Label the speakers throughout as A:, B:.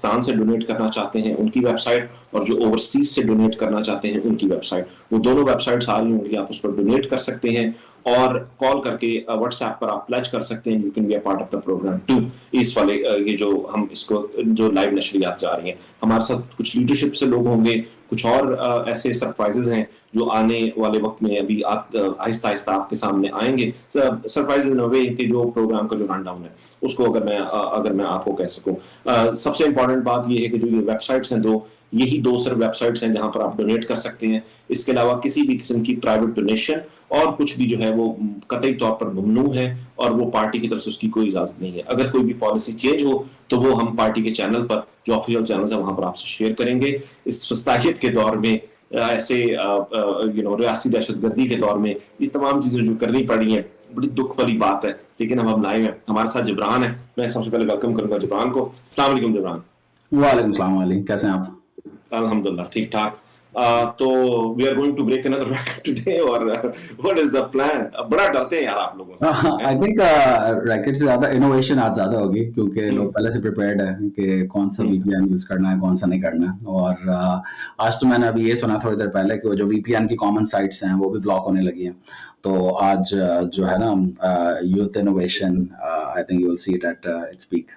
A: پاکستان سے ڈونیٹ کرنا چاہتے ہیں ان کی ویب سائٹ, اور جو اوورسیز سے ڈونیٹ کرنا چاہتے ہیں ان کی ویب سائٹ, وہ دونوں ویب سائٹس آ رہی ہوں گی, آپ اس پر ڈونیٹ کر سکتے ہیں, اور کال کر کے واٹس ایپ پر آپ پلیج کر سکتے ہیں, you can be a part of the program too. اس والے یہ جو ہم اس کو جو لائیو نشریات جا رہی ہیں, ہمارے ساتھ کچھ لیڈرشپ سے لوگ ہوں گے, کچھ اور ایسے سرپرائزز ہیں جو آنے والے وقت میں ابھی آہستہ آہستہ آپ کے سامنے آئیں گے. سرپرائزز ان وے کہ جو پروگرام کا جو رن ڈاؤن ہے اس کو اگر میں آپ کو کہہ سکوں, سب سے امپورٹنٹ بات یہ ہے کہ جو یہ ویب سائٹس ہیں یہی دو صرف ویب سائٹس ہیں جہاں پر آپ ڈونیٹ کر سکتے ہیں. اس کے علاوہ کسی بھی قسم کی پرائیویٹ ڈونیشن اور کچھ بھی جو ہے وہ قطعی طور پر ممنوع ہے, اور وہ پارٹی کی طرف سے اس کی کوئی اجازت نہیں ہے. اگر کوئی بھی پالیسی چینج ہو تو وہ ہم پارٹی کے چینل پر, جو آفیشیل چینلز ہیں وہاں پر آپ سے شیئر کریں گے. اس وسطیت کے دور میں, ایسے ریاستی دہشت گردی کے دور میں یہ تمام چیزیں جو کرنی پڑی ہیں, بڑی دکھ والی بات ہے, لیکن ہم لائے ہیں. ہمارے ساتھ جبران ہے, میں سب سے پہلے ویلکم کروں گا جبران کو. السلام علیکم جبران.
B: وعلیکم السلام علیکم, کیسے ہیں آپ؟
A: الحمدللہ ٹھیک ٹھاک. تو we are going to break another record today, اور what is the plan؟ بڑا ڈرتے ہیں یار آپ لوگوں سے.
B: آئی تھنک ریکٹ سے زیادہ انوویشن آج زیادہ ہوگی, کیونکہ لوگ پہلے سے پریپیئرڈ ہے کہ کون سا وی پی این یوز کرنا ہے, کون سا نہیں کرنا ہے. اور آج تو میں نے ابھی یہ سنا تھوڑی دیر پہلے کہ وہ جو وی پی این کی کامن سائٹس ہیں وہ بھی بلاک ہونے لگی ہیں. تو آج جو ہے نا youth innovation, I think you will see it at its peak,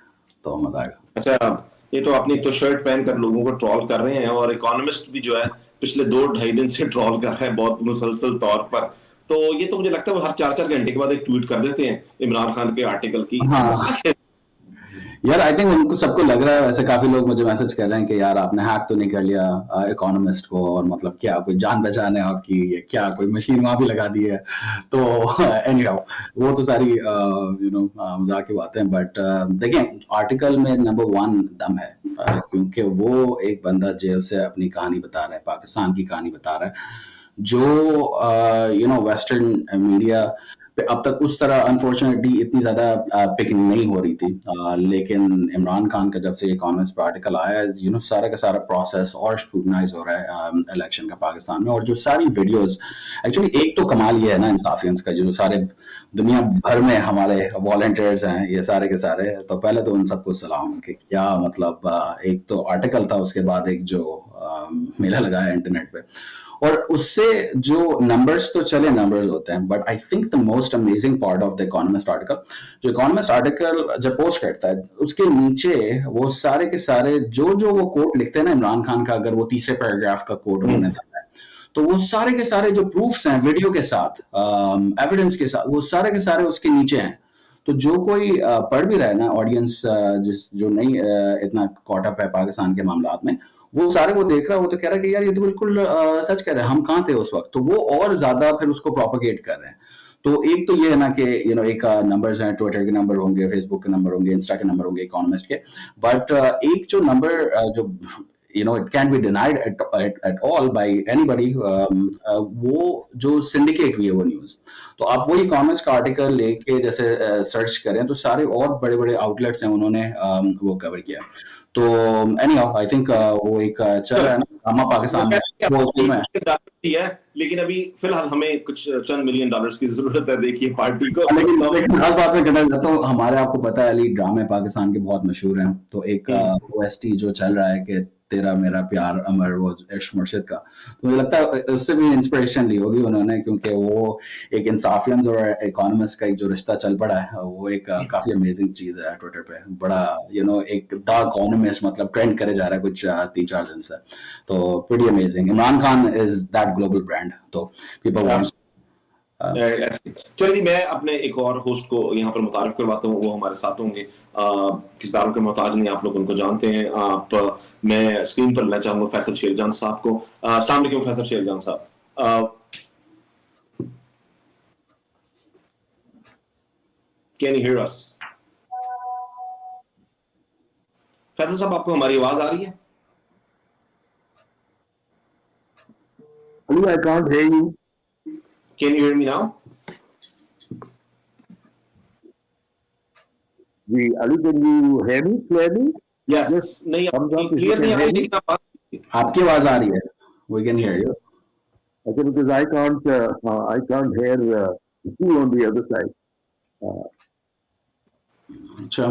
B: تو مزہ آئے گا.
A: اچھا, یہ تو اپنی تو شرٹ پہن کر لوگوں کو ٹرول کر رہے ہیں, اور اکانومسٹ بھی جو ہے پچھلے 2-2.5 دن سے ٹرول کر رہا ہے بہت مسلسل طور پر. تو یہ تو مجھے لگتا ہے وہ ہر 4 گھنٹے کے بعد ایک ٹویٹ کر دیتے ہیں عمران خان کے آرٹیکل کی.
B: یار آئی تھنک ان کو سب کو لگ رہا ہے, ویسے کافی لوگ مجھے میسج کر رہے ہیں کہ یار آپ نے ہیک تو نہیں کر لیا اکانومسٹ کو, اور مطلب کیا کوئی جان بچانے آپ کی, کیا کوئی مشین وہاں بھی لگا دی ہے. تو اینی ہاؤ وہ تو ساری مذاق کی باتیں ہیں. بٹ دیکھیں آرٹیکل میں نمبر 1 دم ہے, کیونکہ وہ ایک بندہ جیل سے اپنی کہانی بتا رہا ہے, پاکستان کی کہانی بتا رہا ہے, جو ویسٹرن میڈیا پہ اب تک اس طرح انفارچونیٹلی اتنی زیادہ پک نہیں ہو رہی تھی. لیکن عمران خان کا جب سے اکانومسٹ پہ آرٹیکل آیا, سارا کا سارا پروسیس اور اسکروٹنائز ہو رہا ہے الیکشن کا پاکستان میں. اور جو ساری ویڈیوز, ایکچولی ایک تو کمال یہ ہے نا انصافیئنس کا, جو سارے دنیا بھر میں ہمارے والنٹیئرز ہیں یہ سارے کے سارے, تو پہلے تو ان سب کو سلام کہ کیا مطلب, ایک تو آرٹیکل تھا, اس کے بعد ایک جو میلہ لگایا انٹرنیٹ پہ, اور اس سے جو نمبرز تو چلے نمبرز ہوتے ہیں, but I think the most amazing part of the economist article, جو اکانومسٹ آرٹیکل جب پوسٹ کرتا ہے اس کے نیچے وہ سارے کے سارے جو وہ کوٹ لکھتے ہیں نا عمران خان کا, اگر وہ تیسرے پیراگراف کا کوٹ انہوں نے دیا ہے, تو وہ سارے کے سارے جو پروفس ہیں ویڈیو کے ساتھ, ایویڈنس کے ساتھ, وہ سارے کے سارے اس کے نیچے ہیں. تو جو کوئی پڑھ بھی رہا ہے نا آڈینس, جو نہیں اتنا کاٹ اپ ہے پاکستان کے معاملات میں, وہ سارے وہ دیکھ رہا ہے, وہ تو کہہ رہا ہے کہ یار یہ تو بالکل سچ کہہ رہے ہیں, ہم کہاں تھے اس وقت. تو وہ اور زیادہ پھر اس کو پروپیگیٹ کر رہے ہیں. تو ایک تو یہ ہے نا کہ ایک نمبرز ہیں, ٹویٹر کے نمبر ہوں گے, فیس بک کے نمبر ہوں گے, انسٹا کے نمبر ہوں گے اکانومسٹ کے, بٹ ایک جو نمبر جو it can't be denied at all by anybody, وہ جو سنڈیکیٹ ہوئی ہے وہ نیوز. تو آپ وہی اکانومسٹ کا آرٹیکل لے کے جیسے سرچ کریں تو سارے اور بڑے بڑے آؤٹ لیٹس ہیں, انہوں نے وہ کور کیا. تو اینی ہاؤ آئی تھنک وہ ایک چل رہا ہے نا ڈرامہ پاکستان میں,
A: لیکن ابھی فی الحال ہمیں کچھ چند $1 ملین کی ضرورت ہے, دیکھیے پارٹی کو.
B: لیکن ہر بات میں کرنا چاہتا ہوں, ہمارے آپ کو پتا ہے علی ڈرامے پاکستان کے بہت مشہور ہیں. تو ایک او ایس ٹی جو چل رہا ہے کہ تیرا میرا پیار امر, وہ عشق مرشد کا, تو مجھے لگتا ہے اس سے بھی انسپریشن لی ہوگی انہوں نے, کیونکہ وہ ایک انصافیئنز اور اکانومسٹ کا ایک جو رشتہ چل پڑا ہے, وہ ایک کافی امیزنگ چیز ہے ٹویٹر پہ. بڑا ایک دا اکانومسٹ مطلب ٹرینڈ کرے جا رہا ہے کچھ 3-4 دن سے, تو pretty amazing. Imran Khan is that global brand, تو پیپل وانٹ.
A: چلیے میں اپنے ایک اور ہوسٹ کو یہاں پر متعارف کرواتا ہوں, وہ ہمارے ساتھ ہوں گے. کس داروں کے محتاج نہیں, آپ لوگ ان کو جانتے ہیں. آپ میں اسکرین پر لینا چاہوں گا فیصل شیر جان صاحب کو. السلام علیکم فیصل شیر جان صاحب, کین یو ہیئر اس؟ فیصل صاحب آپ کو ہماری آواز آ رہی ہے؟
C: I can't hear you.
A: Can you hear me now?
C: Ali, can you hear me clearly?
A: Yes. نہیں clear نہیں آ رہی, لیکن
B: آپ کی آواز آ رہی ہے. We can hear you.
C: Okay, because I can't hear you on the other side.
B: اچھا,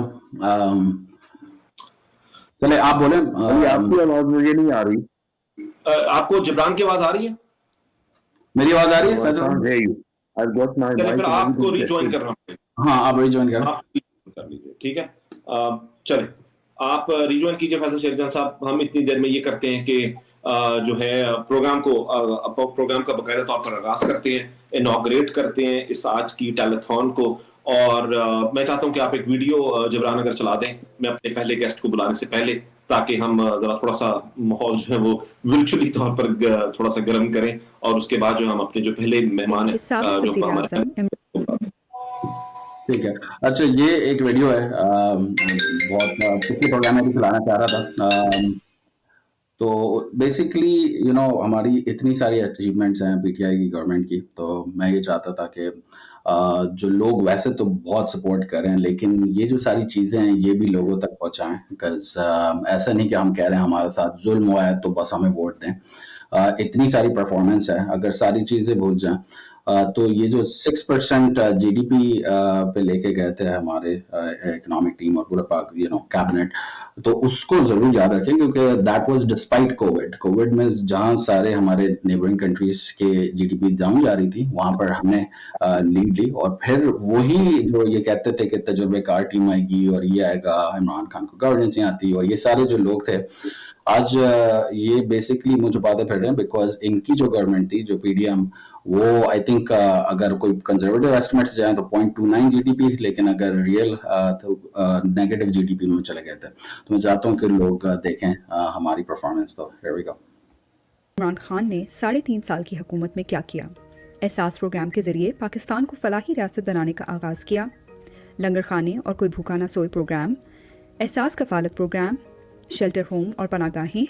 B: चले आप बोले
C: अभी आपकी आवाज मुझे नहीं आ रही.
A: आपको जिब्रान की आवाज आ रही है?
B: मेरी आवाज आ रही है
C: I
B: Faisal?
C: can't hear you. I've got my
A: चलिए
C: mic
A: फिर
C: and
A: आपको
C: everything
A: रिज्वाइन
C: tested.
A: करना पड़ेगा,
B: हाँ आप रिज्वाइन करें.
A: आप rejoin कर लीजिए, ठीक है. चलिए आप रिज्वाइन कीजिए फैसल शेरजान साहब. हम इतनी देर में ये करते हैं कि जो है प्रोग्राम का बाकायदा तौर पर आगाज करते हैं, इनॉग्रेट करते हैं इस आज की टेलीथॉन को. और मैं चाहता हूं कि आप एक वीडियो जबरान अगर चला दें, मैं अपने पहले गेस्ट को बुलाने से पहले, ताकि हम जरा थोड़ा सा माहौल जो है वो वर्चुअली तौर पर थोड़ा सा गर्म करें, और उसके बाद जो हम अपने जो पहले मेहमान हैं जो हमारे
B: ठीक है. अच्छा ये एक वीडियो है, बहुत पिछले प्रोग्राम में भी चलाना चाह रहा था. तो बेसिकली हमारी इतनी सारी अचीवमेंट्स हैं पीटीआई की गवर्नमेंट की, तो मैं ये चाहता था कि जो लोग वैसे तो बहुत सपोर्ट कर रहे हैं, लेकिन ये जो सारी चीज़ें हैं ये भी लोगों तक पहुंचाएं. बिकॉज ऐसा नहीं कि हम कह रहे हैं हमारे साथ जुल्म हुआ है तो बस हमें वोट दें. इतनी सारी परफॉर्मेंस है, अगर सारी चीज़ें भूल जाएं तो ये जो 6% जीडीपी पे लेके गए थे हमारे इकोनॉमिक टीम और पूरा कैबिनेट, तो उसको जरूर याद रखें, क्योंकि दैट वाज डिस्पाइट कोविड में जहां सारे हमारे नेबरिंग कंट्रीज के जीडीपी डाउन जा रही थी, वहां पर हमने लीड ली. और फिर वही जो ये कहते थे कि तजुर्बेकार टीम आएगी और ये आएगा, इमरान खान को गवर्नेंस नहीं आती, और ये सारे जो लोग थे आज ये बेसिकली मुझे बातें फिर रहे हैं. बिकॉज इनकी जो गवर्नमेंट थी, जो पीडीएम, वो आई थिंक अगर कोई कंजर्वेटिव एस्टिमेट्स जाए तो 0.29 जीडीपी, लेकिन अगर रियल तो नेगेटिव जीडीपी में चले गए थे. तो मैं चाहता हूँ कि लोग देखें हमारी परफॉर्मेंस. तो here we go.
D: Imran Khan ने 3.5 साल की हुकूमत में क्या किया? एहसास प्रोग्राम के जरिए पाकिस्तान को फलाही रियासत बनाने का आगाज़ किया. लंगर खाने और कोई भूखा ना सोए प्रोग्राम, एहसास कफालत प्रोग्राम, शेल्टर होम और पनाहगाहें,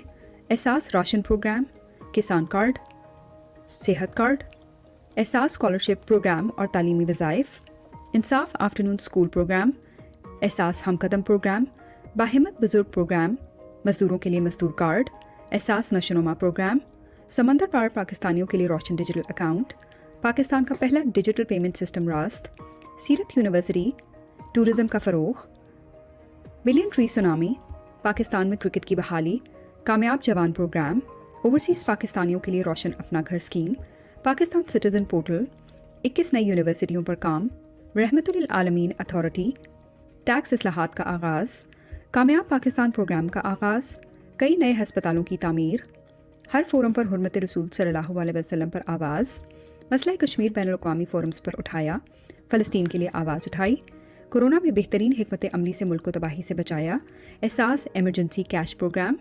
D: एहसास राशन प्रोग्राम, किसान कार्ड, सेहत कार्ड, एहसास स्कॉलरशिप प्रोग्राम और तालीमी वज़ाइफ, इंसाफ आफ्टरनून स्कूल प्रोग्राम, एहसास हमकदम प्रोग्राम, बाहिम्मत बुजुर्ग प्रोग्राम, मजदूरों के लिए मजदूर कार्ड, एहसास नशोनुमा प्रोग्राम, समंदर पार पाकिस्तानियों के लिए रोशन डिजिटल अकाउंट, पाकिस्तान का पहला डिजिटल पेमेंट सिस्टम रास्त, सीरत यूनिवर्सिटी, टूरिज़म का फ़रोग़, मिलियन ट्री सुनामी, पाकिस्तान में क्रिकेट की बहाली, कामयाब जवान प्रोग्राम, ओवरसीज़ पाकिस्तानियों के लिए रोशन अपना घर स्कीम, पाकिस्तान सिटीज़न पोर्टल, 21 नई यूनिवर्सिटियों पर काम, रहमतुल आलमीन अथॉरिटी, टैक्स इस्लाहात का आगाज़, कामयाब पाकिस्तान प्रोग्राम का आगाज़, कई नए हस्पतालों की तामीर, हर फोरम पर हुर्मत रसूल सल्लल्लाहु अलैहि वसल्लम पर आवाज़, मसला कश्मीर बैनुल अक़वामी फोरम्स पर उठाया, फ़लस्तीन के लिए आवाज़ उठाई, कोरोना में बेहतरीन हिकमत अमली से मुल्क को तबाही से बचाया, एहसास एमरजेंसी कैश प्रोग्राम,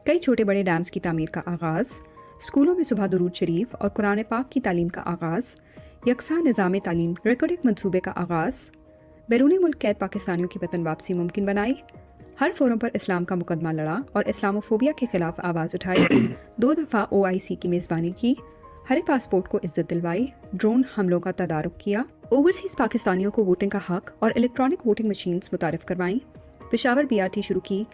D: कई छोटे बड़े डैम्स की तामीर का आगाज़, स्कूलों में सुबह दुरूद शरीफ और कुरान पाक की तालीम का आगाज़, यकसा निज़ाम तालीम रिकॉर्डिंग मनसूबे का आगाज़, बैरूनी मुल्क कैद पाकिस्तानियों की वतन वापसी मुमकिन बनाई, हर फोरम पर इस्लाम का मुकदमा लड़ा और इस्लामोफोबिया के खिलाफ आवाज़ उठाई, 2 दफ़ा OIC की मेज़बानी की, हरे पासपोर्ट को इज्जत दिलवाई, ड्रोन हमलों का तदारुक किया, ओवरसीज़ पाकिस्तानियों को वोटिंग का हक और इलेक्ट्रॉनिक वोटिंग मशीन्स मुतारिफ करवाईं, पेशावर BRT शुरू की,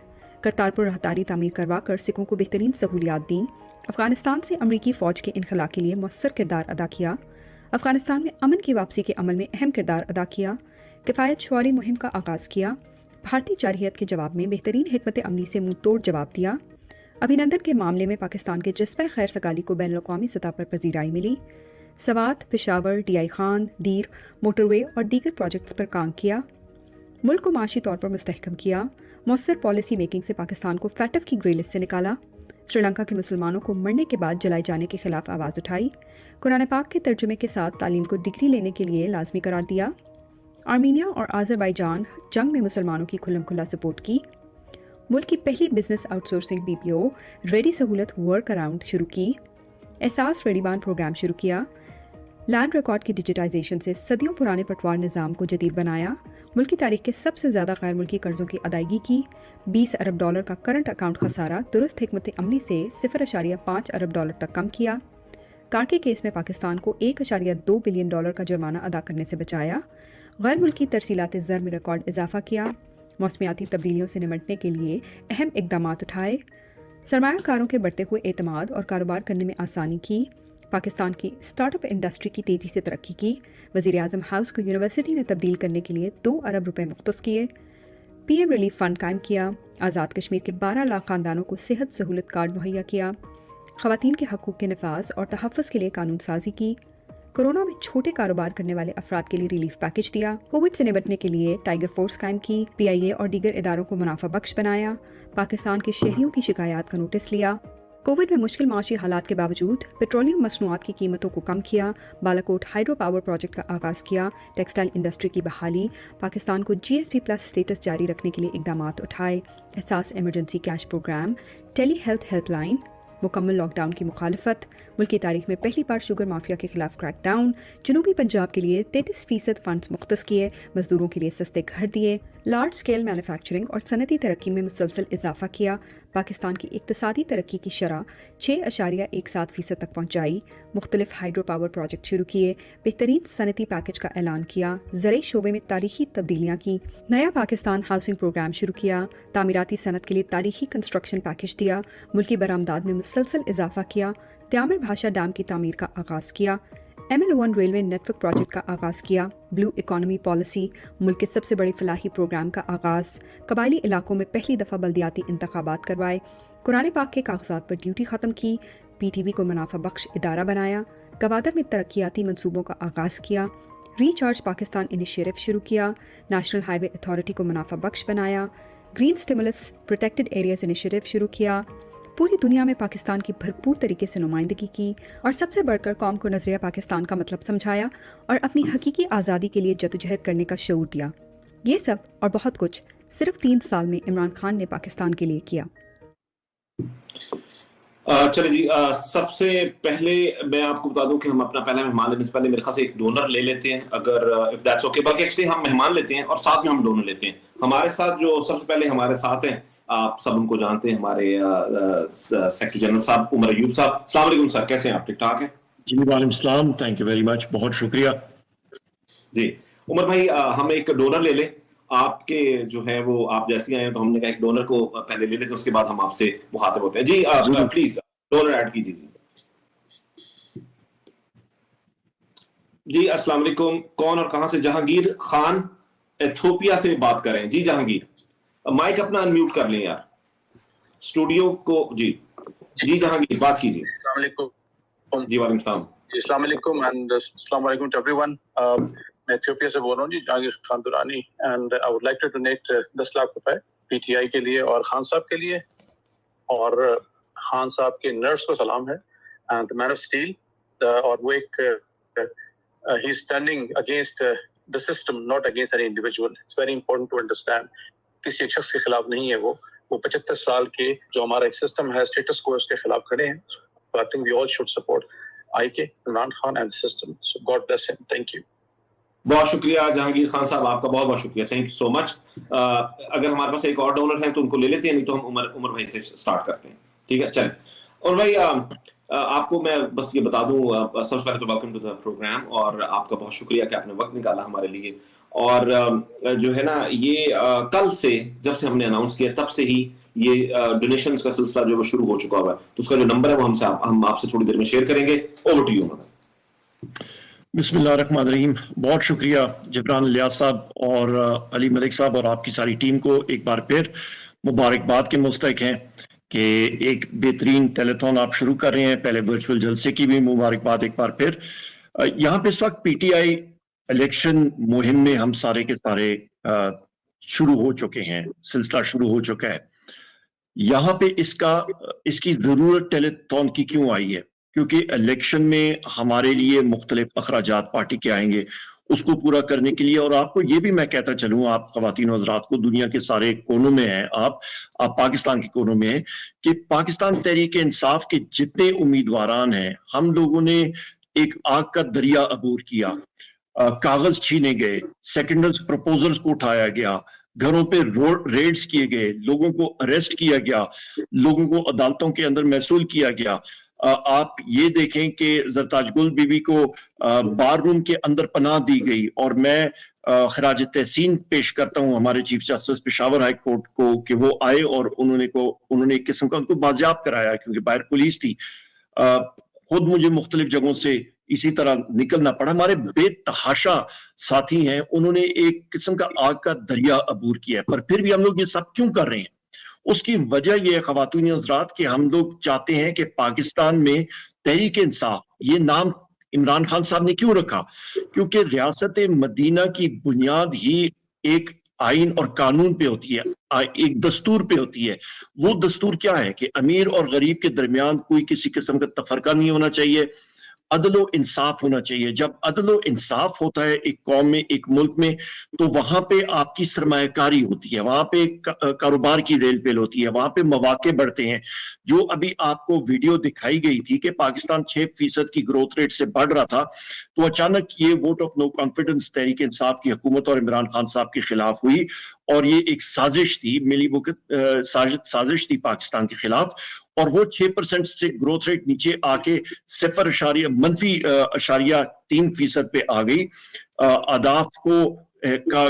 D: करतारपुर राहदारी तामीर करवा कर सिखों को बेहतरीन सहूलियात दी, अफगानिस्तान से अमरीकी फ़ौज के इनखला के लिए मौसर किरदार अदा किया, अफगानिस्तान में अमन की वापसी के अमल में अहम किरदार अदा किया, किफ़ायत शुमारी मुहिम का आगाज़ किया, भारतीय जारहियत के जवाब में बेहतरीन हिकमत अमली से मुंह तोड़ जवाब दिया, अभिनंदन के मामले में पाकिस्तान के जज्बा खैर सगाली को बैनुल अक़वामी सतह पर पजीराई मिली, सवात, पेशावर, DI खान, दीर, मोटरवे और दीगर प्रोजेक्ट्स पर काम किया, मुल्क को माशी तौर पर मुस्तहकम किया, मौसर पॉलिसी मेकिंग से पाकिस्तान को फैटफ की ग्रे लिस्ट से निकाला, श्रीलंका के मुसलमानों को मरने के बाद जलाए जाने के खिलाफ आवाज़ उठाई, कुरान पाक के तर्जुमे के साथ तालीम को डिग्री लेने के लिए लाजमी करार दिया, आर्मीनिया और आज़रबाईजान जंग में मुसलमानों की खुल्लम खुल्ला सपोर्ट की, मुल्क की पहली बिजनेस आउटसोर्सिंग BPO रेडी सहूलत वर्क अराउंड शुरू की, एहसास रेडीबान प्रोग्राम शुरू किया, लैंड रिकॉर्ड की डिजिटाइजेशन से सदियों पुराने पटवार निज़ाम को जदीद बनाया, मुल्क की तारीख के सबसे ज़्यादा गैर मुल्की कर्ज़ों की अदायगी की, $20 अरब का करंट अकाउंट खसारा दुरुस्त हिकमत अमली से $0.5 अरब तक कम किया, कार्के केस में पाकिस्तान को $1.2 बिलियन का जुर्माना अदा करने से बचाया, गैर मुल्की तरसीलात ज़र में रिकॉर्ड इजाफा किया, मौसमियाती तब्दीलियों से निमटने के लिए अहम इकदाम उठाए, सरमायाकारों के बढ़ते हुए एतमाद और कारोबार करने में आसानी की, पाकिस्तान की स्टार्टअप इंडस्ट्री की तेज़ी से तरक्की की, वज़ीर आज़म हाउस को यूनिवर्सिटी में तब्दील करने के लिए $2 अरब मुख्तस किए, PM रिलीफ फंड कायम किया, आज़ाद कश्मीर के 12 लाख ख़ानदानों को सेहत सहूलत कार्ड मुहैया किया, ख़वातीन के हकूक़ के नफाज और तहफ़्फ़ुज़ के लिए कानून साजी की, कोरोना में छोटे कारोबार करने वाले अफराद के लिए रिलीफ पैकेज दिया, कोविड से निपटने के लिए टाइगर फोर्स कायम की, PIA और दीगर इदारों को मुनाफा बख्श बनाया, पाकिस्तान के शहरियों की शिकायत का नोटिस लिया, कोविड में मुश्किल माशी हालात के बावजूद पेट्रोलियम मसनूआत की कीमतों को कम किया, बालाकोट हाइड्रो पावर प्रोजेक्ट का आगाज़ किया, टेक्सटाइल इंडस्ट्री की बहाली, पाकिस्तान को GSP+ स्टेटस जारी रखने के लिए इकदाम उठाए, Ehsaas emergency cash programme, telehealth helpline, मुकम्मल लॉकडाउन की मुखालफत, मुल्क की तारीख में पहली बार शुगर माफिया के खिलाफ क्रैकडाउन, जनूबी पंजाब के लिए 33% फंड्स मुख्तस किए, मजदूरों के लिए सस्ते घर दिए, लार्ज स्केल मैन्युफैक्चरिंग और सनती तरक्की में मुसलसल इजाफा किया, पाकिस्तान की इक्तसादी तरक्की की शरह 6.17% तक पहुँचाई, मुख्तलिफ हाइड्रो पावर प्रोजेक्ट शुरू किए, बेहतरीन सनती पैकेज का ऐलान किया, ज़राई शोबे में तारीखी तब्दीलियाँ की, नया पाकिस्तान हाउसिंग प्रोग्राम शुरू किया, तामीराती सनत के लिए तारीखी कंस्ट्रक्शन पैकेज दिया, मुल्की बरामदाद में मुसलसल इजाफा किया, त्यामिर भाषा डैम की तामीर का आगाज़ किया, ML1 रेलवे नेटवर्क प्रोजेक्ट का आगाज़ किया, ब्लू इकॉनमी पॉलिसी, मुल्क के सबसे बड़े फलाही प्रोग्राम का आगाज़, कबायली इलाकों में पहली दफ़ा बल्दियाती इंतखाबात करवाए, कुरान पाक के कागजात पर ड्यूटी ख़त्म की, PTV को मुनाफा बख्श इदारा बनाया, गवादर में तरक्याती मनसूबों का आगाज़ किया, रीचार्ज पाकिस्तान इनिशिएटिव शुरू किया, नेशनल हाईवे अथॉरिटी को मुनाफा बख्श बनाया, green stimulus protected areas initiative शुरू किया, पूरी दुनिया में पाकिस्तान की भरपूर तरीके से नुमाइंदगी की और सबसे बढ़कर कौम को नजरिया पाकिस्तान का मतलब समझाया और अपनी हकीकी आज़ादी के लिए जदोजहद करने का शऊर दिया। ये सब और बहुत कुछ सिर्फ 3 साल में इमरान खान ने पाकिस्तान के लिए किया।
A: चलिए जी, सबसे पहले मैं आपको बता दूं कि हम अपना पहला मेहमान लेने से पहले मेरे ख्याल से एक डोनर ले लेते हैं, अगर इफ दैट्स ओके। बल्कि एक्चुअली हम मेहमान लेते हैं और साथ में हम डोनर लेते हैं। हमारे साथ जो सबसे पहले हमारे साथ हैं, आप सब उनको जानते हैं, हमारे सेक्रेटरी जनरल साहब उमर अयूब साहब। अस्सलाम वालेकुम सर, कैसे हैं आप? ठीक ठाक हैं
E: जी? वालेकुम सलाम, थैंक यू वेरी मच, बहुत शुक्रिया
A: जी। उमर भाई, हम एक डोनर ले लें आपके, जो है वो आप जैसे आए हैं तो हमने कहा एक डोनर को पहले ले लेते हैं, उसके बाद हम आपसे मुखातिब होते हैं जी। प्लीज डोनर ऐड कीजिए जी। अस्सलाम वालेकुम, कौन और कहां से? जहांगीर खान एथियोपिया से बात कर रहे हैं जी। जहांगीर, माइक अपना अनम्यूट कर लें यार, स्टूडियो को जी। जी जहांगीर, बात कीजिए।
F: अस्सलाम वालेकुम
A: जी। वालेकुम सलाम।
F: अस्सलाम वालेकुम एंड अस्सलाम वालेकुम टू एवरीवन। मैं इथियोपिया से बोल रहा हूँ जी, Jahangir Khan Durrani, and I would like to donate 10 lakh रुपए PTI के लिए और खान साहब के लिए, और खान साहब के नर्स को सलाम है, and the man of steel, और वो एक ही is standing against the system, not against any individual. It's very important to understand, किसी एक शख्स के खिलाफ नहीं है वो 75 साल के जो हमारा एक सिस्टम है, स्टेटस को, उसके खिलाफ खड़े हैं। So I think we all should support IK, Imran Khan and the system. So God bless him. Thank you.
A: बहुत शुक्रिया जहांगीर खान साहब, आपका बहुत बहुत शुक्रिया, थैंक यू सो मच। अगर हमारे पास एक और डोनर है तो उनको ले लेते हैं, नहीं तो हम उमर भाई से स्टार्ट करते हैं, ठीक है? चलें। और भाई, आपको मैं बस ये बता दूं, सबसे पहले तो वेलकम टू द प्रोग्राम, और आपका बहुत शुक्रिया कि आपने वक्त निकाला हमारे लिए। और जो है ना, ये कल से, जब से हमने अनाउंस किया तब से ही ये डोनेशंस का सिलसिला जो वो शुरू हो चुका हुआ है, तो उसका जो नंबर है वो हम आपसे थोड़ी देर में शेयर करेंगे। Over to you Umar.
E: बिस्मिल्लाहिर्रहमानिर्रहीम। बहुत शुक्रिया जबरान लियाज साहब और अली मलिक साहब और आपकी सारी टीम को एक बार फिर मुबारकबाद के मुस्तहिक हैं कि एक बेहतरीन टेलीथॉन आप शुरू कर रहे हैं। पहले वर्चुअल जलसे की भी मुबारकबाद एक बार फिर। यहाँ पे इस वक्त PTI इलेक्शन मुहिम में हम सारे के सारे शुरू हो चुके हैं, सिलसिला शुरू हो चुका है। यहाँ पे इसकी जरूरत टेलीथॉन की क्यों आई है? क्योंकि इलेक्शन में हमारे लिए मुख्तलिफ अखराजात पार्टी के आएंगे, उसको पूरा करने के लिए। और आपको ये भी मैं कहता चलूँ, आप ख़वातीन और हज़रात को, दुनिया के सारे कोनों में हैं, आप पाकिस्तान के कोनों में हैं, कि पाकिस्तान तहरीक इंसाफ के जितने उम्मीदवारान हैं, हम लोगों ने एक आग का दरिया अबूर किया, कागज छीने गए, सेकेंडर्स प्रपोजल्स को उठाया गया, घरों पे रेड्स किए गए, लोगों को अरेस्ट किया गया, लोगों को अदालतों के अंदर महसूल किया गया। आप ये देखें कि जरताज गुल बीबी को बार रूम के अंदर पनाह दी गई, और मैं खराज तहसीन पेश करता हूं हमारे chief justice Peshawar high court को कि वो आए और उन्होंने एक किस्म का उनको बाजियाब कराया, क्योंकि बाहर पुलिस थी। खुद मुझे मुख्तलिफ जगहों से इसी तरह निकलना पड़ा। हमारे बेतहाशा साथी हैं, उन्होंने एक किस्म का आग का दरिया अबूर किया है, पर फिर भी हम लोग ये सब क्यों कर रहे हैं? उसकी वजह यह है ख्वातीन हज़रात कि हम लोग चाहते हैं कि पाकिस्तान में तहरीक इंसाफ, ये नाम इमरान खान साहब ने क्यों रखा? क्योंकि रियासत मदीना की बुनियाद ही एक आइन और कानून पे होती है, एक दस्तूर पे होती है। वो दस्तूर क्या है कि अमीर और गरीब के दरमियान कोई किसी किस्म का तफरका नहीं होना चाहिए, अदल व इंसाफ होना चाहिए। जब अदल व इंसाफ होता है एक कौम में, एक मुल्क में, तो वहां पे आपकी सरमायाकारी होती है, वहां पे कारोबार की रेल पेल होती है, वहां पे मौके बढ़ते हैं। जो अभी आपको वीडियो दिखाई गई थी कि पाकिस्तान 6% की ग्रोथ रेट से बढ़ रहा था, तो अचानक ये vote of no confidence Tehreek Insaf की हुकूमत और इमरान खान साहब के खिलाफ हुई, और ये एक साजिश थी, मिली भुगत साजिश थी पाकिस्तान के खिलाफ। और वो 6% से ग्रोथ रेट नीचे आके -3% पे आ गई। अदाफ को का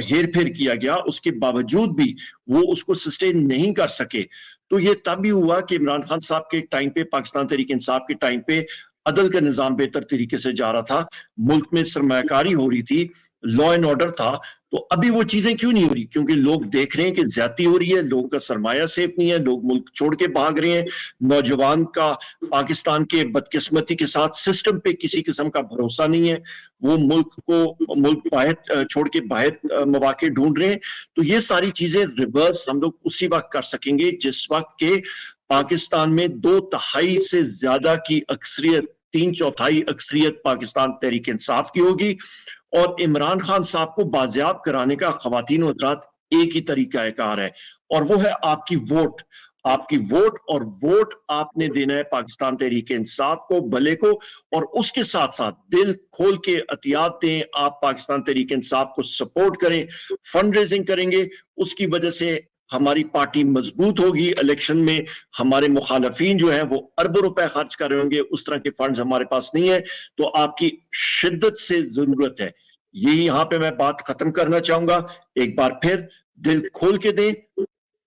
E: हेर फेर किया गया, उसके बावजूद भी वो उसको सस्टेन नहीं कर सके। तो ये तब भी हुआ कि इमरान खान साहब के टाइम पे, पाकिस्तान तहरीक इंसाफ के टाइम पे अदल का निजाम बेहतर तरीके से जा रहा था, मुल्क में सरमायाकारी हो रही थी, लॉ एंड ऑर्डर था। तो अभी वो चीजें क्यों नहीं हो रही? क्योंकि लोग देख रहे हैं कि ज्यादती हो रही है, लोगों का सरमाया सेफ नहीं है, लोग मुल्क छोड़ के भाग रहे हैं, नौजवान का पाकिस्तान के बदकिस्मती के साथ सिस्टम पे किसी किस्म का भरोसा नहीं है, वो मुल्क बाहर छोड़ के बाहर मौके ढूंढ रहे हैं। तो ये सारी चीजें रिवर्स हम लोग उसी वक्त कर सकेंगे जिस वक्त के पाकिस्तान में 2/3 से ज्यादा की अक्सरियत, 3/4 अक्सरियत पाकिस्तान तहरीक इंसाफ की होगी। और इमरान खान साहब को बाजियाब कराने का ख्वातीन हज़रात एक ही तरीका कार है, और वो है आपकी वोट। आपकी वोट, और वोट आपने देना है पाकिस्तान तहरीक इंसाफ को, भले को, और उसके साथ साथ दिल खोल के अतियात दें। आप पाकिस्तान तहरीक इंसाफ को सपोर्ट करें, फंड रेजिंग करेंगे, उसकी वजह से हमारी पार्टी मजबूत होगी। इलेक्शन में हमारे मुखालफीन जो है वो अरबों रुपए खर्च कर रहे होंगे, उस तरह के फंड्स हमारे पास नहीं है। तो आपकी शिद्दत से जरूरत है। यही यहाँ पे मैं बात खत्म करना चाहूंगा। एक बार फिर दिल खोल के दें,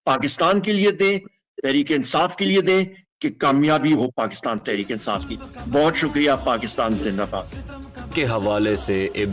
E: पाकिस्तान के लिए दें, तहरीक इंसाफ के लिए दें, कि कामयाबी हो पाकिस्तान तहरीक इंसाफ की। बहुत शुक्रिया। पाकिस्तान जिंदाबाद
G: के हवाले से